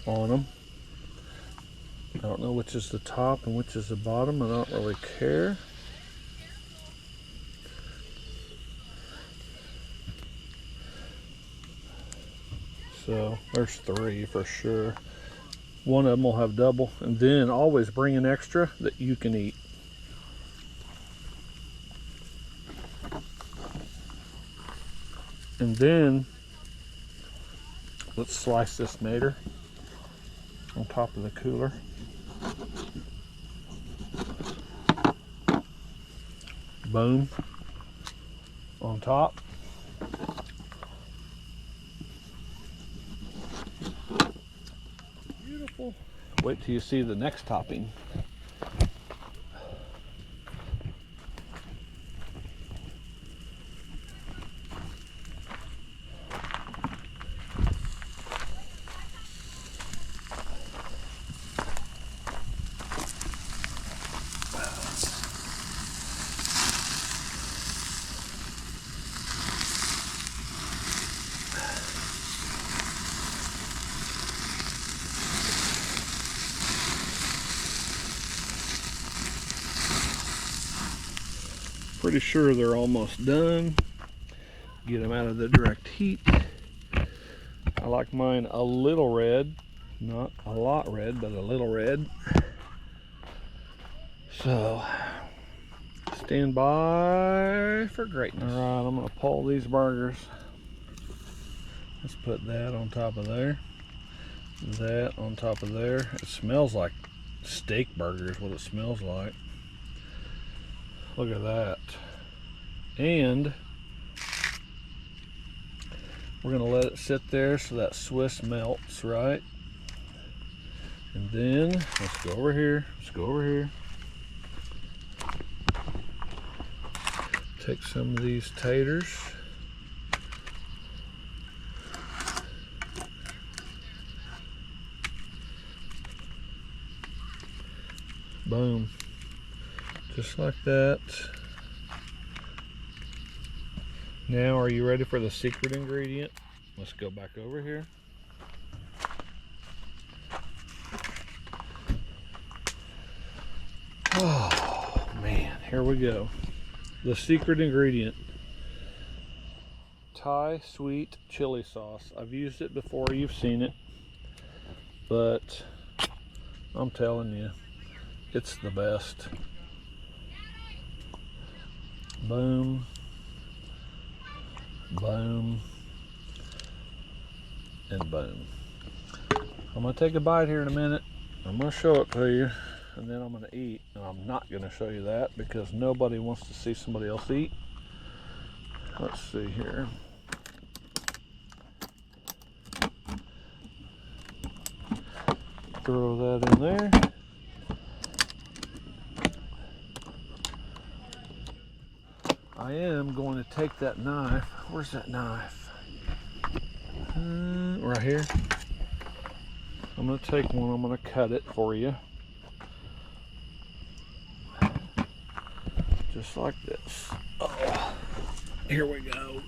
on them. I don't know which is the top and which is the bottom. I don't really care. So there's 3 for sure. One of them will have double, and then always bring an extra that you can eat. And then let's slice this mater on top of the cooler. Boom. On top. Beautiful. Wait till you see the next topping. pretty sure they're almost done. Get them out of the direct heat. I like mine a little red, not a lot red, but a little red. So, stand by for greatness. All right, I'm gonna pull these burgers. Let's put that on top of there. That on top of there. It smells like steak burgers, what it smells like. Look at that. And we're gonna let it sit there so that Swiss melts, right? And then let's go over here. Let's go over here. Take some of these taters. Boom. Just like that. Now, are you ready for the secret ingredient? Let's go back over here. Oh man, here we go. The secret ingredient. Thai sweet chili sauce. I've used it before, you've seen it. But I'm telling you, it's the best. Boom. Boom. And boom. I'm going to take a bite here in a minute. I'm going to show it to you. And then I'm going to eat. And I'm not going to show you that because nobody wants to see somebody else eat. Let's see here. Throw that in there. I am going to take that knife. Where's that knife? Right here. I'm going to take one. I'm going to cut it for you. Just like this. Oh, here we go.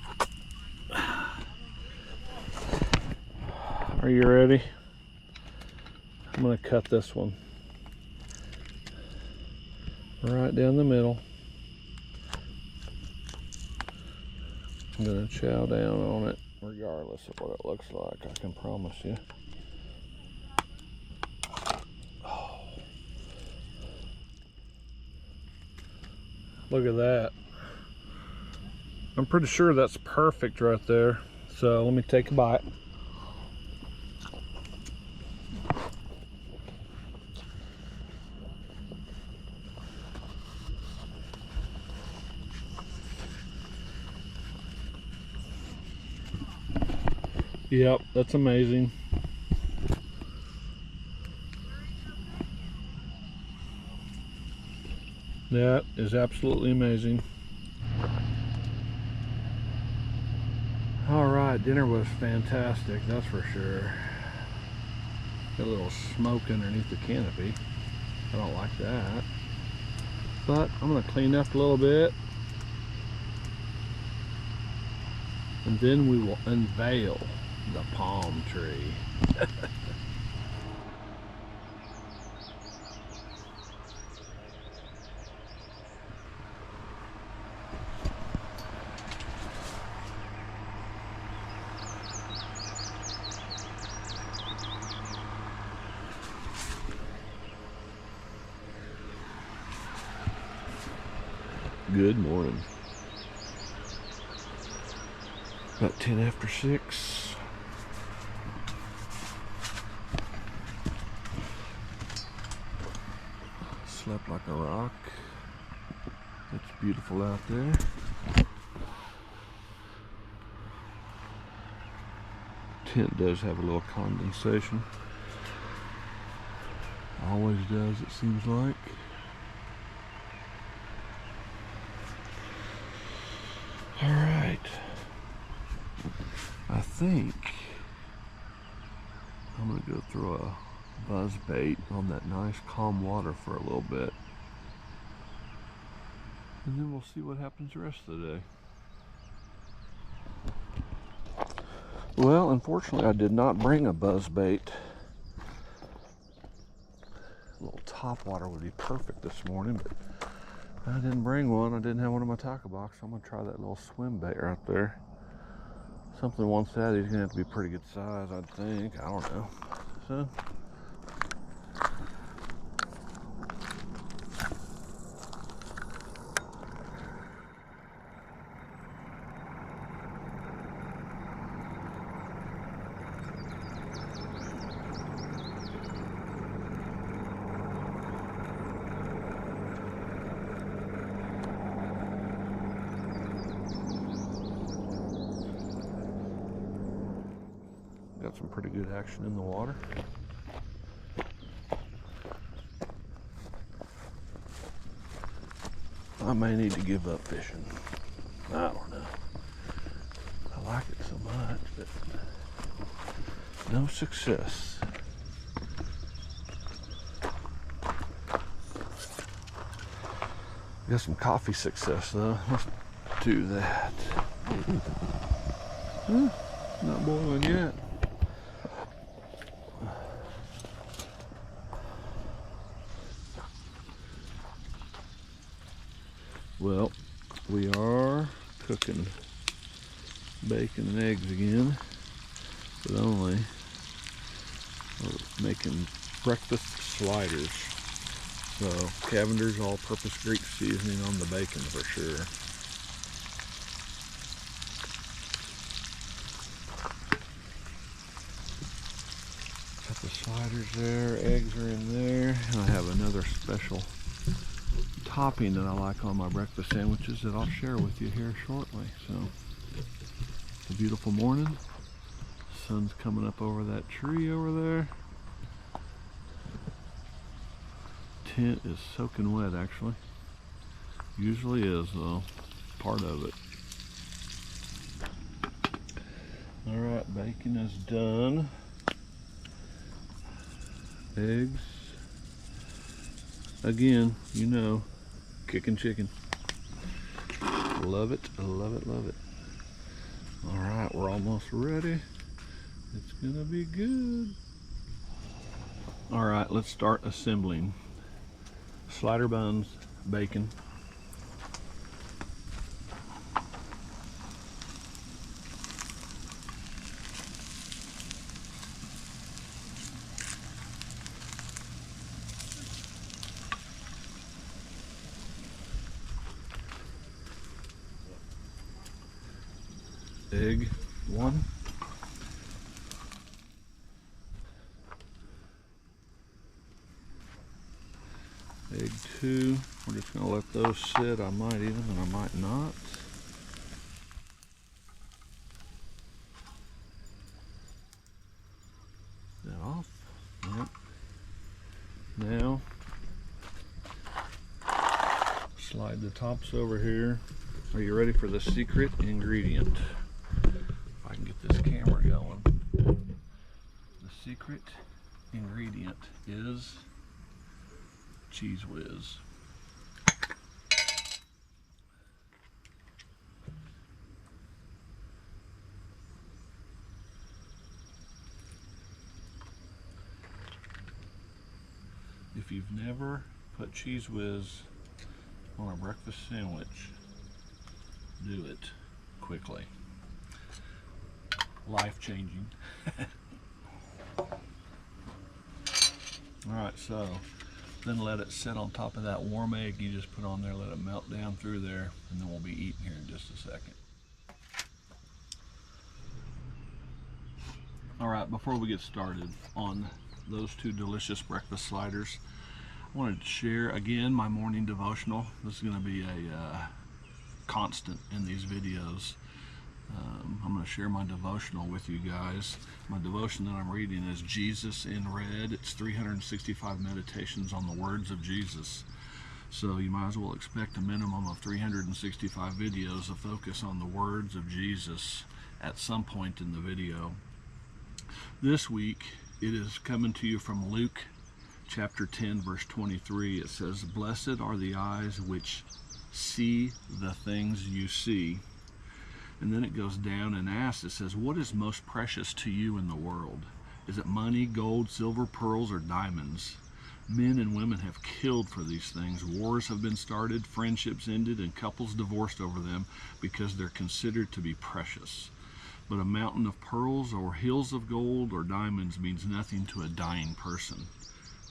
Are you ready? I'm going to cut this one right down the middle. I'm going to chow down on it regardless of what it looks like, I can promise you. Oh. Look at that. I'm pretty sure that's perfect right there. So let me take a bite. Yep, that's amazing. That is absolutely amazing. All right, dinner was fantastic, that's for sure. Got a little smoke underneath the canopy. I don't like that. But I'm gonna clean up a little bit. And then we will unveil the palm tree. Good morning. About 10 after 6. Slept like a rock. It's beautiful out there. Tent does have a little condensation. Always does, it seems like. Alright. I think I'm going to go throw a buzz bait on that nice calm water for a little bit. And then we'll see what happens the rest of the day. Well, unfortunately I did not bring a buzz bait. A little top water would be perfect this morning, but I didn't bring one. I didn't have one in my tackle box. I'm gonna try that little swim bait right there. Something wants that. He's gonna have to be pretty good size, I think. I don't know. So. Got some pretty good action in the water. I may need to give up fishing. I don't know. I like it so much, but no success. Got some coffee success though. Let's do that. Not boiling yet. Well, we are cooking bacon and eggs again, but only we're making breakfast sliders. So Cavender's all-purpose Greek seasoning on the bacon for sure. Got the sliders there, eggs are in there, and I have another special topping that I like on my breakfast sandwiches that I'll share with you here shortly. So it's a beautiful morning. Sun's coming up over that tree over there. Tent is soaking wet actually. Usually is though, part of it. Alright, bacon is done. Eggs. Again, you know, kicking chicken. Love it, love it, love it. Alright, we're almost ready. It's gonna be good. Alright, let's start assembling. Slider buns, bacon. Egg 1. Egg 2. We're just going to let those sit. I might eat them and I might not. That off. Yep. Now, slide the tops over here. Are you ready for the secret ingredient? If I can get this camera going. The secret ingredient is Cheese Whiz. If you've never put Cheese Whiz on a breakfast sandwich, do it quickly. Life-changing. Alright, so then let it sit on top of that warm egg you just put on there, let it melt down through there, and then we'll be eating here in just a second. Alright, before we get started on those two delicious breakfast sliders, I wanted to share again my morning devotional. This is going to be a constant in these videos. I'm going to share my devotional with you guys. My devotion that I'm reading is Jesus in Red. It's 365 meditations on the words of Jesus. So you might as well expect a minimum of 365 videos of focus on the words of Jesus at some point in the video. This week it is coming to you from Luke chapter 10 verse 23. It says, "Blessed are the eyes which see the things you see." And then it goes down and asks, it says, "What is most precious to you in the world? Is it money, gold, silver, pearls, or diamonds? Men and women have killed for these things. Wars have been started, friendships ended, and couples divorced over them because they're considered to be precious. But a mountain of pearls or hills of gold or diamonds means nothing to a dying person.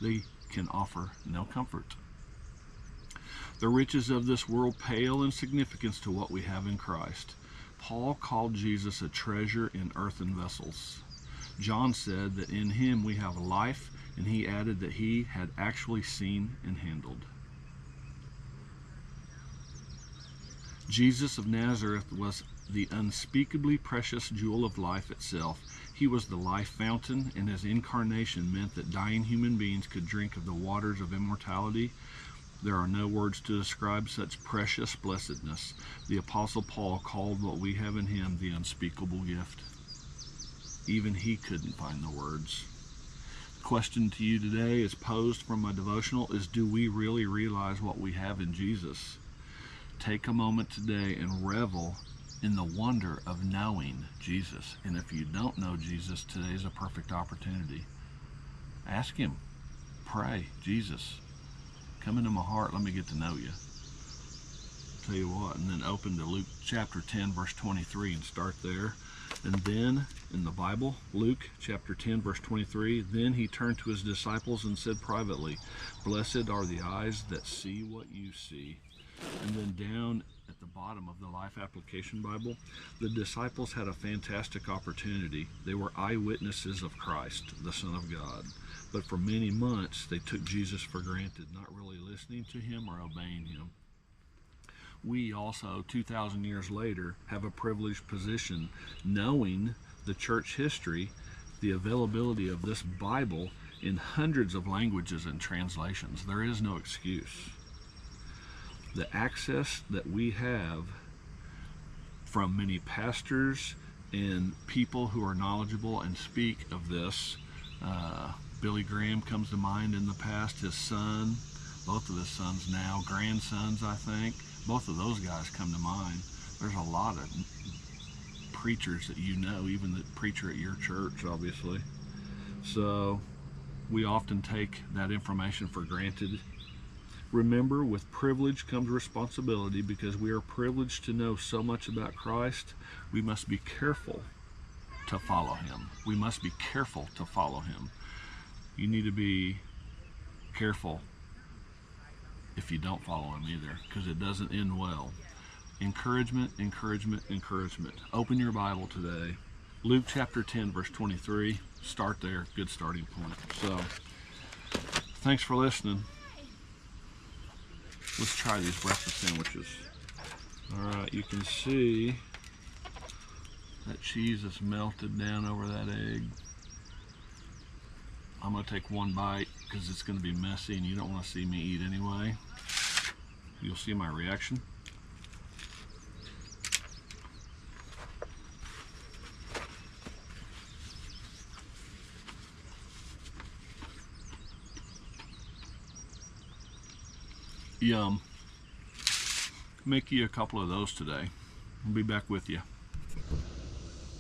They can offer no comfort. The riches of this world pale in significance to what we have in Christ. Paul called Jesus a treasure in earthen vessels. John said that in him we have life, and he added that he had actually seen and handled. Jesus of Nazareth was the unspeakably precious jewel of life itself. He was the life fountain, and his incarnation meant that dying human beings could drink of the waters of immortality. There are no words to describe such precious blessedness. The Apostle Paul called what we have in him the unspeakable gift. Even he couldn't find the words. The question to you today is posed from my devotional is, do we really realize what we have in Jesus? Take a moment today and revel in the wonder of knowing Jesus. And if you don't know Jesus, today is a perfect opportunity. Ask him. Pray, Jesus, come into my heart, let me get to know you. Tell you what, and then open to Luke chapter 10, verse 23 and start there. And then in the Bible, Luke chapter 10, verse 23, then he turned to his disciples and said privately, blessed are the eyes that see what you see. And then down at the bottom of the Life Application Bible, the disciples had a fantastic opportunity. They were eyewitnesses of Christ, the Son of God. But for many months, they took Jesus for granted, not really listening to him or obeying him. We also, 2,000 years later, have a privileged position knowing the church history, the availability of this Bible in hundreds of languages and translations. There is no excuse. The access that we have from many pastors and people who are knowledgeable and speak of this. Billy Graham comes to mind in the past, his son, both of his sons now, grandsons, I think. Both of those guys come to mind. There's a lot of preachers that you know, even the preacher at your church, obviously. So we often take that information for granted. Remember, with privilege comes responsibility. Because we are privileged to know so much about Christ, we must be careful to follow him. We must be careful to follow him. You need to be careful if you don't follow him either, because it doesn't end well. Encouragement, encouragement, encouragement. Open your Bible today. Luke chapter 10, verse 23. Start there. Good starting point. So, thanks for listening. Let's try these breakfast sandwiches. All right, you can see that cheese is melted down over that egg. I'm gonna take one bite because it's gonna be messy and you don't want to see me eat anyway. You'll see my reaction. Yum. Make you a couple of those today. I'll be back with you.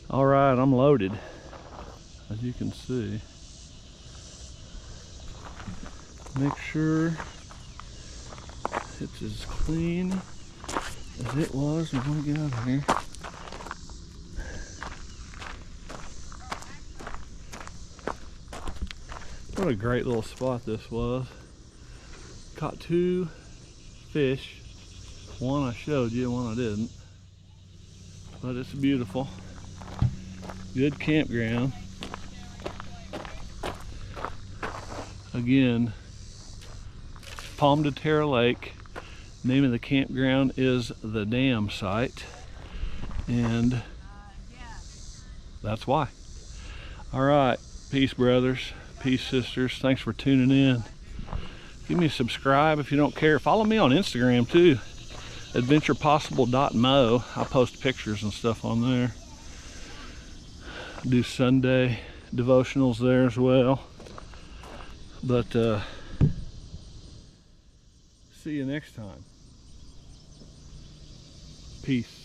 All right, I'm loaded, as you can see. Make sure it's as clean as it was when we get out of here. What a great little spot this was. Caught two fish. One I showed you, one I didn't. But it's beautiful. Good campground. Again, Palm de Terre Lake. Name of the campground is the Dam Site. And that's why. All right, peace brothers, peace sisters. Thanks for tuning in. Give me a subscribe if you don't care. Follow me on Instagram too, adventurepossible.mo. I post pictures and stuff on there. Do Sunday devotionals there as well. But see you next time. Peace.